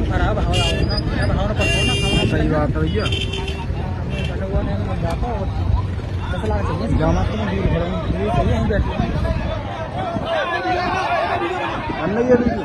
खराब सही बात है भैया। जाना तो चाहिए हम बैठे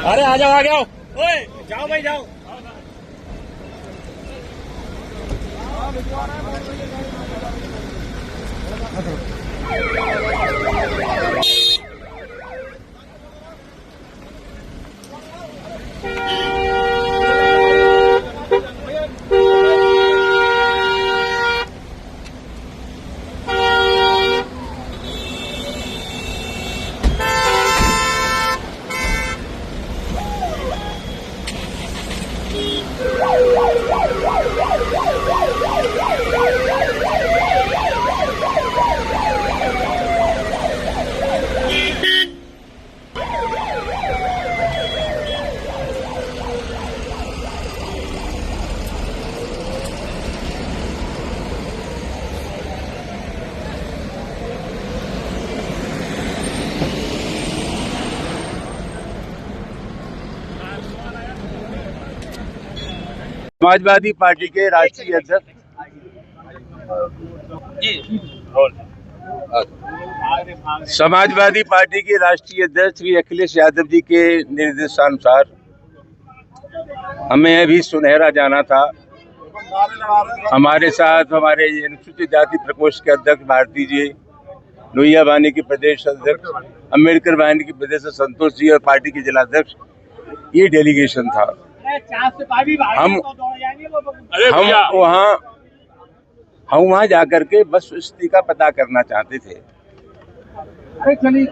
अरे आ जाओ ओए जाओ भाई जाओ। समाजवादी पार्टी के राष्ट्रीय अध्यक्ष समाजवादी पार्टी के राष्ट्रीय अध्यक्ष श्री अखिलेश यादव जी के निर्देशानुसार हमें अभी सुनहरा जाना था। हमारे साथ हमारे अनुसूचित जाति प्रकोष्ठ के अध्यक्ष भारती जी, लोहिया वाहिनी के प्रदेश अध्यक्ष, अम्बेडकर वाहिनी के प्रदेश संतोष जी और पार्टी के जिलाध्यक्ष, ये डेलीगेशन था। हम वहाँ जाकर के बस स्थिति का पता करना चाहते थे।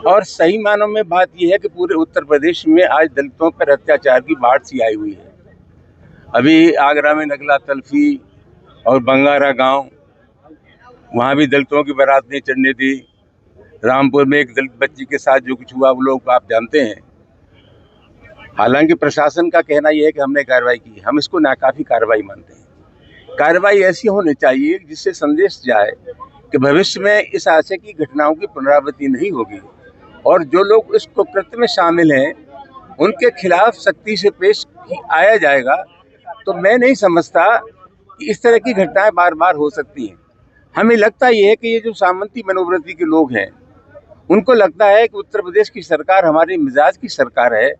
और सही मानों में बात यह है कि पूरे उत्तर प्रदेश में आज दलितों पर अत्याचार की बाढ़ सी आई हुई है। अभी आगरा में नगला तल्फी और बंगारा गांव, वहाँ भी दलितों की बारात नहीं चढ़ने दी। रामपुर में एक दलित बच्ची के साथ जो कुछ हुआ वो लोग आप जानते हैं। हालांकि प्रशासन का कहना यह है कि हमने कार्रवाई की, हम इसको नाकाफी कार्रवाई मानते हैं। कार्रवाई ऐसी होनी चाहिए जिससे संदेश जाए कि भविष्य में इस आशय की घटनाओं की पुनरावृत्ति नहीं होगी और जो लोग इस कुकृत्य में शामिल हैं उनके खिलाफ सख्ती से पेश आया जाएगा। तो मैं नहीं समझता कि इस तरह की घटनाएं बार बार हो सकती हैं। हमें लगता यह है कि ये जो सामंती मनोवृत्ति के लोग हैं उनको लगता है कि उत्तर प्रदेश की सरकार हमारे मिजाज की सरकार है,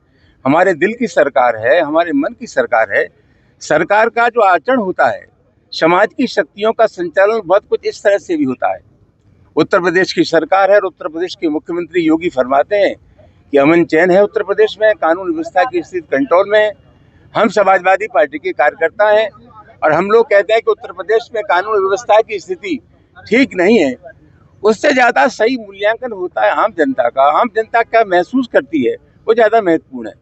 हमारे दिल की सरकार है, हमारे मन की सरकार है। सरकार का जो आचरण होता है, समाज की शक्तियों का संचालन बहुत कुछ इस तरह से भी होता है। उत्तर प्रदेश की सरकार है और उत्तर प्रदेश के मुख्यमंत्री योगी फरमाते हैं कि अमन चैन है उत्तर प्रदेश में, कानून व्यवस्था की स्थिति कंट्रोल में है। हम समाजवादी पार्टी के कार्यकर्ता हैं और हम लोग कहते हैं कि उत्तर प्रदेश में कानून व्यवस्था की स्थिति ठीक नहीं है। उससे ज़्यादा सही मूल्यांकन होता है आम जनता का। आम जनता क्या महसूस करती है वो ज़्यादा महत्वपूर्ण है।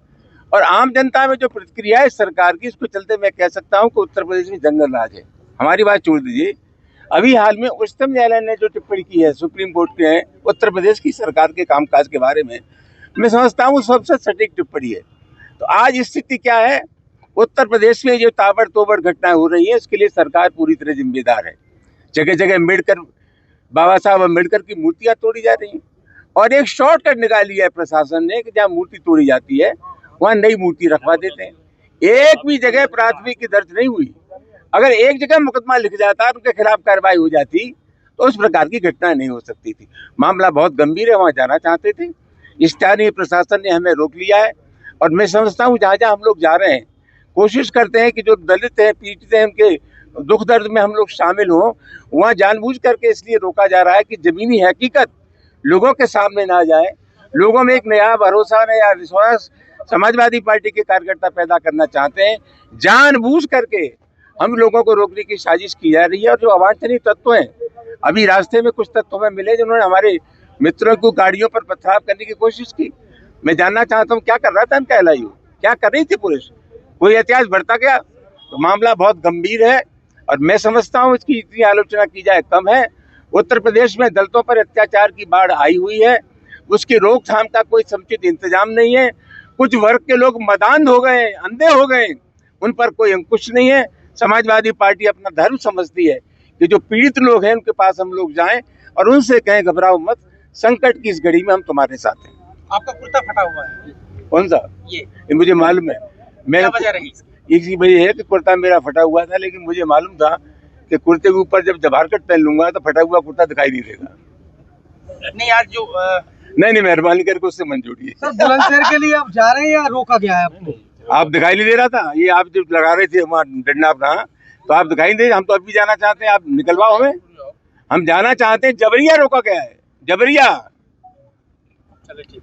और आम जनता में जो प्रतिक्रिया है सरकार की, इसको चलते मैं कह सकता हूँ कि उत्तर प्रदेश में जंगल राज है। हमारी बात छोड़ दीजिए, अभी हाल में उच्चतम न्यायालय ने जो टिप्पणी की है सुप्रीम कोर्ट के उत्तर प्रदेश की सरकार के कामकाज के बारे में, मैं समझता हूँ सबसे सटीक टिप्पणी है। तो आज स्थिति क्या है, उत्तर प्रदेश में जो ताबड़तोड़ घटनाएं हो रही है इसके लिए सरकार पूरी तरह जिम्मेदार है। जगह जगह अम्बेडकर, बाबा साहब अम्बेडकर की मूर्तियां तोड़ी जा रही हैं और एक शॉर्टकट निकाल लिया है प्रशासन ने कि जहाँ मूर्ति तोड़ी जाती है वहाँ नई मूर्ति रखवा देते हैं। एक भी जगह प्राथमिकी दर्ज नहीं हुई। अगर एक जगह मुकदमा लिख जाता और उनके खिलाफ कार्रवाई हो जाती तो उस प्रकार की घटना नहीं हो सकती थी। मामला बहुत गंभीर है, वहाँ जाना चाहते थे, स्थानीय प्रशासन ने हमें रोक लिया है। और मैं समझता हूँ जहाँ जहाँ हम लोग जा रहे हैं कोशिश करते हैं कि जो दलित हैं, पीड़ित हैं, उनके दुख दर्द में हम लोग शामिल हों। वहाँ जानबूझ करके इसलिए रोका जा रहा है कि जमीनी हकीकत लोगों के सामने ना जाए, लोगों में एक नया भरोसा, नया विश्वास समाजवादी पार्टी के कार्यकर्ता पैदा करना चाहते हैं। जानबूझ करके हम लोगों को रोकने की साजिश की जा रही है। और जो अवांछनीय तत्व हैं, अभी रास्ते में कुछ तत्व में मिले जिन्होंने हमारे मित्रों को गाड़ियों पर पथराव करने की कोशिश की। मैं जानना चाहता हूँ क्या कर रहा था इनका एलआईयू, क्या कर रही थी पुलिस? कोई एहतियात बढ़ता गया? तो मामला बहुत गंभीर है और मैं समझता हूँ इसकी इतनी आलोचना की जाए कम है। उत्तर प्रदेश में दलितों पर अत्याचार की बाढ़ आई हुई है, उसकी रोकथाम का कोई समुचित इंतजाम नहीं है। कुछ वर्ग के लोग मदान हो गए, अंधे हो गए, उन पर कोई अंकुश नहीं है। समाजवादी पार्टी अपना धर्म समझती है कि जो पीड़ित लोग हैं उनके पास हम लोग जाएं और उनसे कहें घबराओ मत, संकट की इस घड़ी में हम तुम्हारे साथ हैं। आपका कुर्ता फटा हुआ है, कौन सा? ये मुझे मालूम है। मैं वजह रही इसी वजह है कि कुर्ता मेरा फटा हुआ था, लेकिन मुझे मालूम था कि कुर्ते के ऊपर जब जबारकट पहन लूंगा तो फटा हुआ कुर्ता दिखाई नहीं देगा। नहीं आज जो नहीं, मेहरबानी करके उससे मन जोड़िए। सर बुलंदशहर के लिए आप जा रहे हैं या रोका गया है आपको? आप दिखाई नहीं दे रहा था, ये आप जब लगा रहे थे वहाँ डंडा अपना, तो आप दिखाई नहीं दे। हम तो अभी जाना चाहते हैं, आप निकलवाओ हमें। हम जाना चाहते हैं, जबरिया रोका गया है, जबरिया। चलो ठीक।